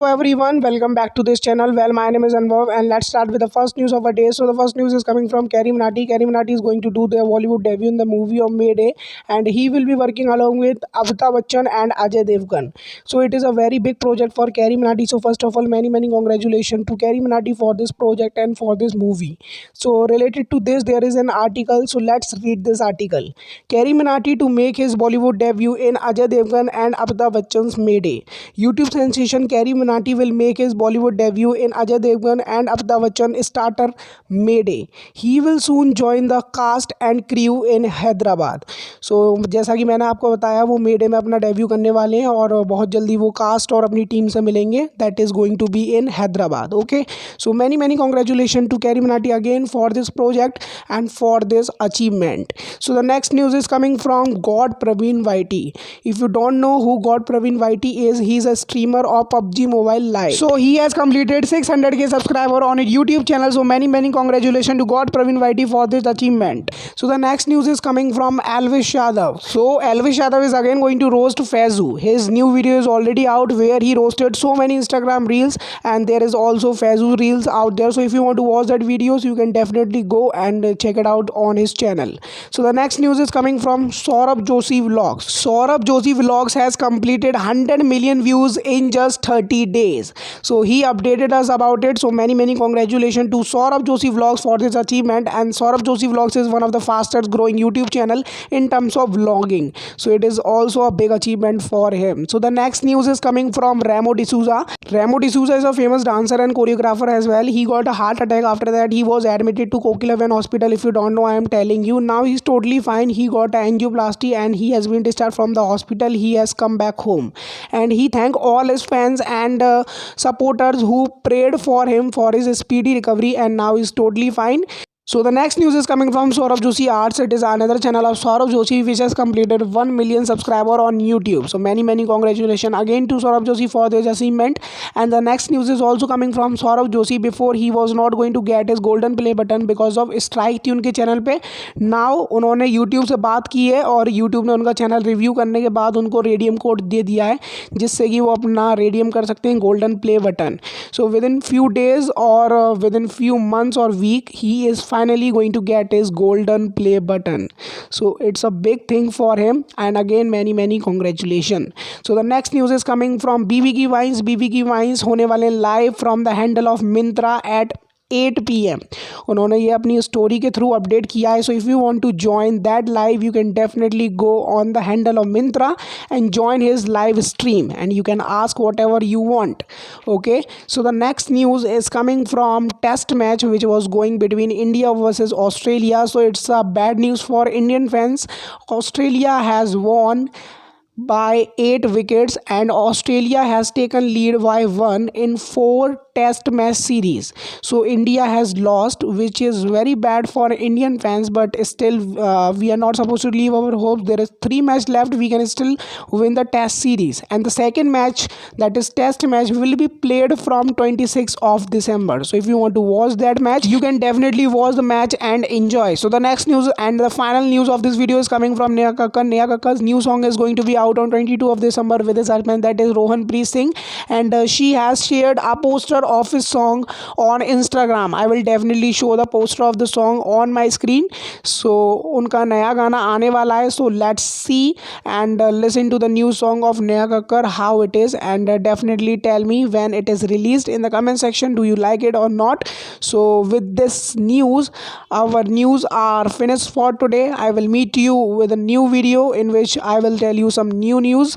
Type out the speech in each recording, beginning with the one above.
Hello everyone, welcome back to this channel. Well, my name is Anvav and let's start with the first news of our day. So the first news is coming from Carrie Minati. Carrie Minati is going to do their Bollywood debut in the movie of Mayday, and he will be working along with Amitabh Bachchan and Ajay Devgan. So it is a very big project for Carrie Minati. So first of all, many congratulations to Carrie Minati for this project and for this movie. So related to this, there is an article. So let's read this article. Carrie Minati to make his Bollywood debut in Ajay Devgan and Amitabh Bachchan's Mayday. YouTube sensation Carrie Minati will make his Bollywood debut in Ajay Devgan and Amitabh Bachchan starter Mayday. He will soon join the cast and crew in Hyderabad. So जैसा कि मैंने आपको बताया वो मेडे में अपना debut करने वाले हैं और बहुत जल्दी वो कास्ट और अपनी टीम से मिलेंगे. That is going to be in Hyderabad. Okay, so many congratulation to CarryMinati again for this project and for this achievement. So the next news is coming from God Praveen Vaiti. If you don't know who God Praveen Vaiti is, he's a streamer of PUBG Mobile Live. So he has completed 600k subscriber on his YouTube channel. So many congratulations to God Praveen Vaiti for this achievement. So the next news is coming from Alvish Yadav. So Alvish Yadav is again going to roast Faizu. His new video is already out where he roasted so many Instagram reels, and there is also Faizu reels out there. So if you want to watch that videos, you can definitely go and check it out on his channel. So the next news is coming from Saurabh Joshi Vlogs. Saurabh Joshi Vlogs has completed 100 million views in just 30 days. So he updated us about it. So many congratulations to Saurabh Joshi Vlogs for this achievement. And Saurabh Joshi Vlogs is one of the fastest growing YouTube channel in terms of vlogging. So it is also a big achievement for him. So the next news is coming from Remo D'Souza. Remo D'Souza is a famous dancer and choreographer as well. He got a heart attack. After that he was admitted to Kokilavan Hospital. If you don't know, I am telling you. Now he's totally fine. He got an angioplasty and he has been discharged from the hospital. He has come back home, and he thanked all his fans and supporters who prayed for him for his speedy recovery, and now he's totally fine. So the next news is coming from Saurabh Joshi Arts. It is another channel of Saurabh Joshi which has completed 1 million subscriber on YouTube. So many congratulations again to Saurabh Joshi for this achievement. And the next news is also coming from Saurabh Joshi. Before he was not going to get his golden play button because of strike थी उनके channel पे. Now उन्होंने YouTube से बात की है और YouTube ने उनका चैनल रिव्यू करने के बाद उनको रेडियम कोड दे दिया है जिससे कि वो अपना रेडियम कर सकते हैं golden play button. So within few days or within few months or week he is finally going to get his golden play button. So it's a big thing for him, and again many congratulations. So the next news is coming from BBK Vines. BBK Vines होने वाले live from the handle of Myntra at 8 PM. उन्होंने ये अपनी story के through update किया है. So if you want to join that live you can definitely go on the handle of Myntra and join his live stream and you can ask whatever you want. Okay, so the next news is coming from test match which was going between India versus Australia. So it's a bad news for Indian fans. Australia has won by 8 wickets and Australia has taken lead by 1 in 4 test match series. So India has lost, which is very bad for Indian fans, but still we are not supposed to leave our hopes. There is 3 matches left. We can still win the test series, and the second match, that is test match, will be played from 26th of December. So if you want to watch that match you can definitely watch the match and enjoy. So the next news and the final news of this video is coming from Neha Kakkar. Neha Kakkar's new song is going to be out on 22 of December with his husband, that is Rohan Preet Singh, and she has shared a poster of his song on Instagram. I will definitely show the poster of the song on my screen. So उनका नया गाना आने वाला है. So let's see and listen to the new song of Neha Kakkar, how it is, and definitely tell me when it is released in the comment section. Do you like it or not? So with this news, our news are finished for today. I will meet you with a new video in which I will tell you some new news.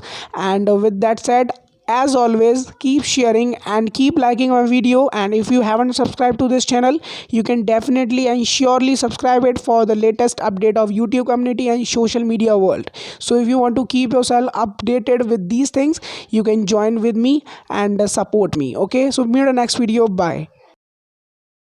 And with that said, as always, keep sharing and keep liking my video, and if you haven't subscribed to this channel you can definitely and surely subscribe it for the latest update of YouTube community and social media world. So if you want to keep yourself updated with these things you can join with me and support me. Okay, so meet in the next video. Bye.